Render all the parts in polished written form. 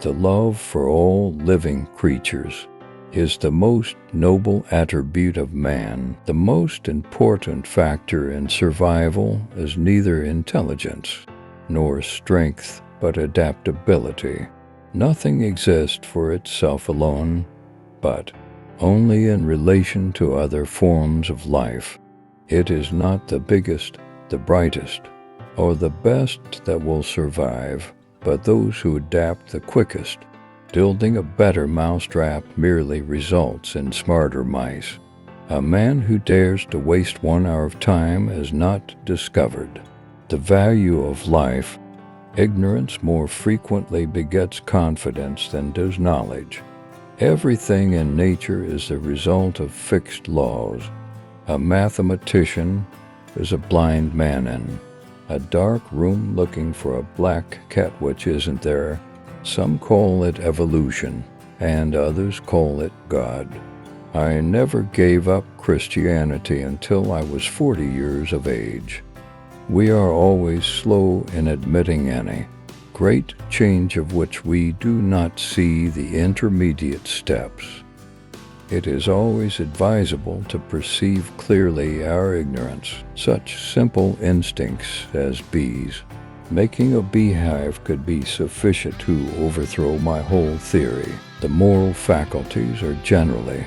The love for all living creatures is the most noble attribute of man. The most important factor in survival is neither intelligence nor strength, but adaptability. Nothing exists for itself alone, but only in relation to other forms of life. It is not the biggest, the brightest, or the best that will survive, but those who adapt the quickest. Building a better mousetrap merely results in smarter mice. A man who dares to waste 1 hour of time has not discovered the value of life. Ignorance more frequently begets confidence than does knowledge. Everything in nature is the result of fixed laws. A mathematician is a blind man in a dark room looking for a black cat which isn't there. Some call it evolution, and others call it God. I never gave up Christianity until I was 40 years of age. We are always slow in admitting any great change of which we do not see the intermediate steps. It is always advisable to perceive clearly our ignorance. Such simple instincts as bees making a beehive could be sufficient to overthrow my whole theory. The moral faculties are generally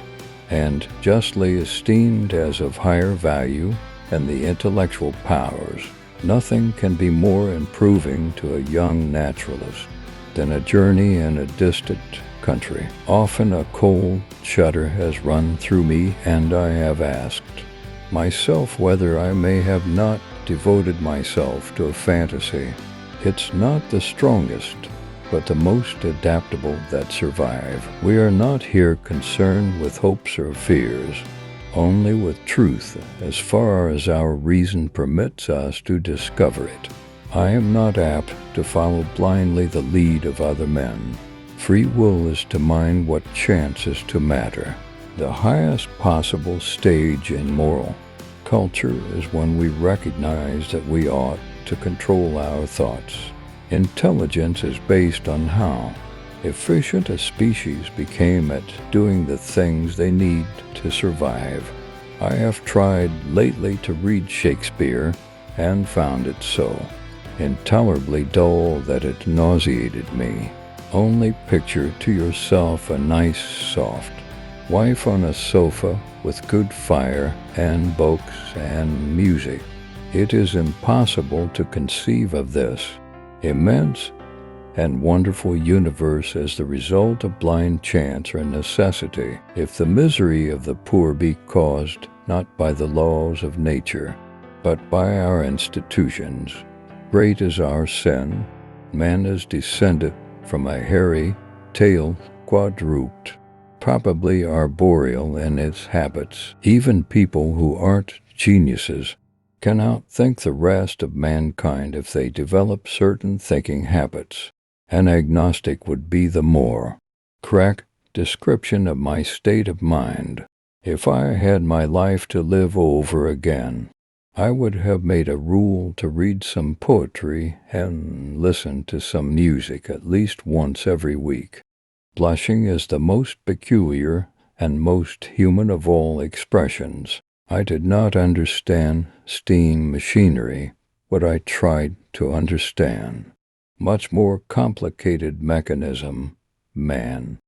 and justly esteemed as of higher value, and the intellectual powers. Nothing can be more improving to a young naturalist than a journey in a distant country. Often a cold shudder has run through me, and I have asked myself whether I may have not devoted myself to a fantasy. It's not the strongest, but the most adaptable that survive. We are not here concerned with hopes or fears, only with truth as far as our reason permits us to discover it. I am not apt to follow blindly the lead of other men. Free will is to mind what chances to matter. The highest possible stage in moral culture is when we recognize that we ought to control our thoughts. Intelligence is based on how efficient a species became at doing the things they need to survive. I have tried lately to read Shakespeare and found it so intolerably dull that it nauseated me. Only picture to yourself a nice, soft wife on a sofa with good fire and books and music. It is impossible to conceive of this immense and wonderful universe as the result of blind chance or necessity. If the misery of the poor be caused not by the laws of nature, but by our institutions, great is our sin. Man is descended from a hairy-tailed quadruped, probably arboreal in its habits. Even people who aren't geniuses can outthink the rest of mankind if they develop certain thinking habits. An agnostic would be the more correct description of my state of mind. If I had my life to live over again, I would have made a rule to read some poetry and listen to some music at least once every week. Blushing is the most peculiar and most human of all expressions. I did not understand steam machinery, but I tried to understand much more complicated mechanism, man.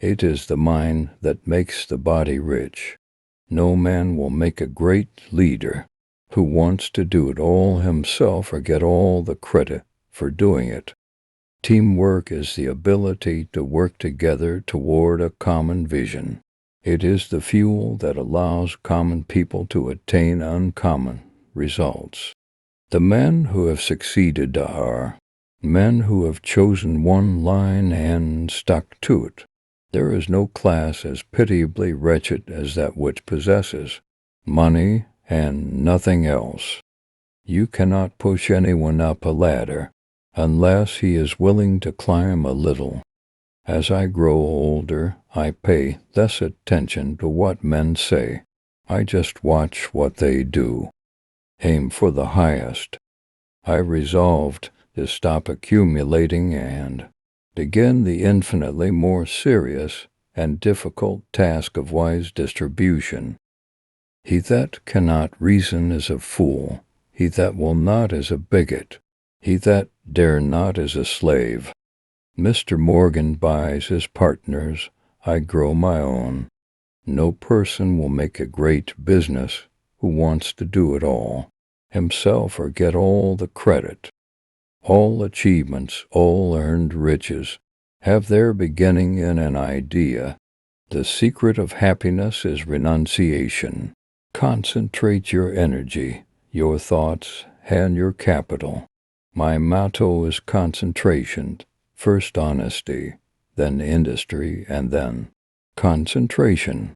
It is the mind that makes the body rich. No man will make a great leader who wants to do it all himself or get all the credit for doing it. Teamwork is the ability to work together toward a common vision. It is the fuel that allows common people to attain uncommon results. The men who have succeeded are men who have chosen one line and stuck to it. There is no class as pitiably wretched as that which possesses money and nothing else. You cannot push anyone up a ladder unless he is willing to climb a little. As I grow older, I pay less attention to what men say. I just watch what they do. Aim for the highest. I resolved to stop accumulating and begin the infinitely more serious and difficult task of wise distribution. He that cannot reason is a fool. He that will not is a bigot. He that dare not is a slave. Mr. Morgan buys his partners, I grow my own. No person will make a great business who wants to do it all himself or get all the credit. All achievements, all earned riches, have their beginning in an idea. The secret of happiness is renunciation. Concentrate your energy, your thoughts, and your capital. My motto is concentration, first honesty, then industry, and then concentration.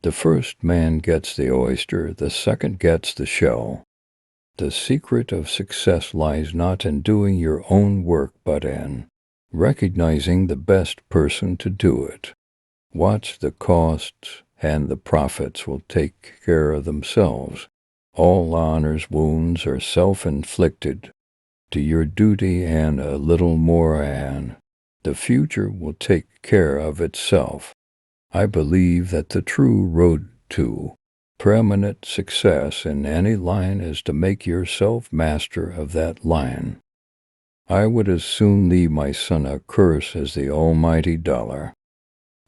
The first man gets the oyster, the second gets the shell. The secret of success lies not in doing your own work, but in recognizing the best person to do it. Watch the costs, and the profits will take care of themselves. All honor's wounds are self-inflicted. Do your duty and a little more, and the future will take care of itself. I believe that the true road to permanent success in any line is to make yourself master of that line. I would as soon leave my son a curse as the almighty dollar.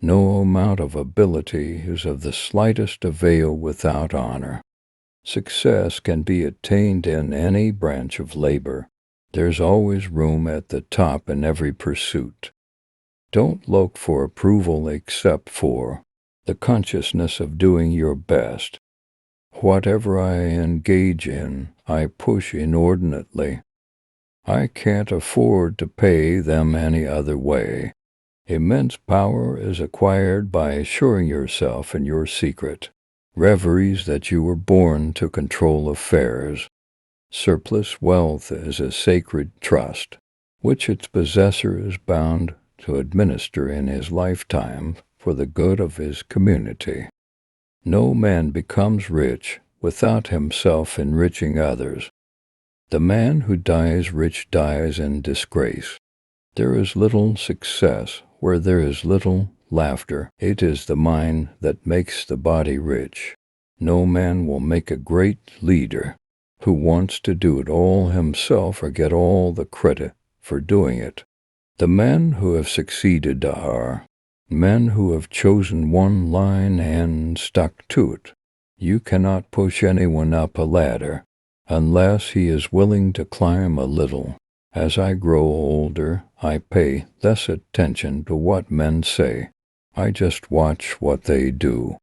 No amount of ability is of the slightest avail without honor. Success can be attained in any branch of labor. There's always room at the top in every pursuit. Don't look for approval except for the consciousness of doing your best. Whatever I engage in, I push inordinately. I can't afford to pay them any other way. Immense power is acquired by assuring yourself in your secret reveries that you were born to control affairs. Surplus wealth is a sacred trust, which its possessor is bound to administer in his lifetime for the good of his community. No man becomes rich without himself enriching others. The man who dies rich dies in disgrace. There is little success where there is little laughter. It is the mind that makes the body rich. No man will make a great leader who wants to do it all himself or get all the credit for doing it. The men who have succeeded are men who have chosen one line and stuck to it. You cannot push anyone up a ladder unless he is willing to climb a little. As I grow older, I pay less attention to what men say. I just watch what they do.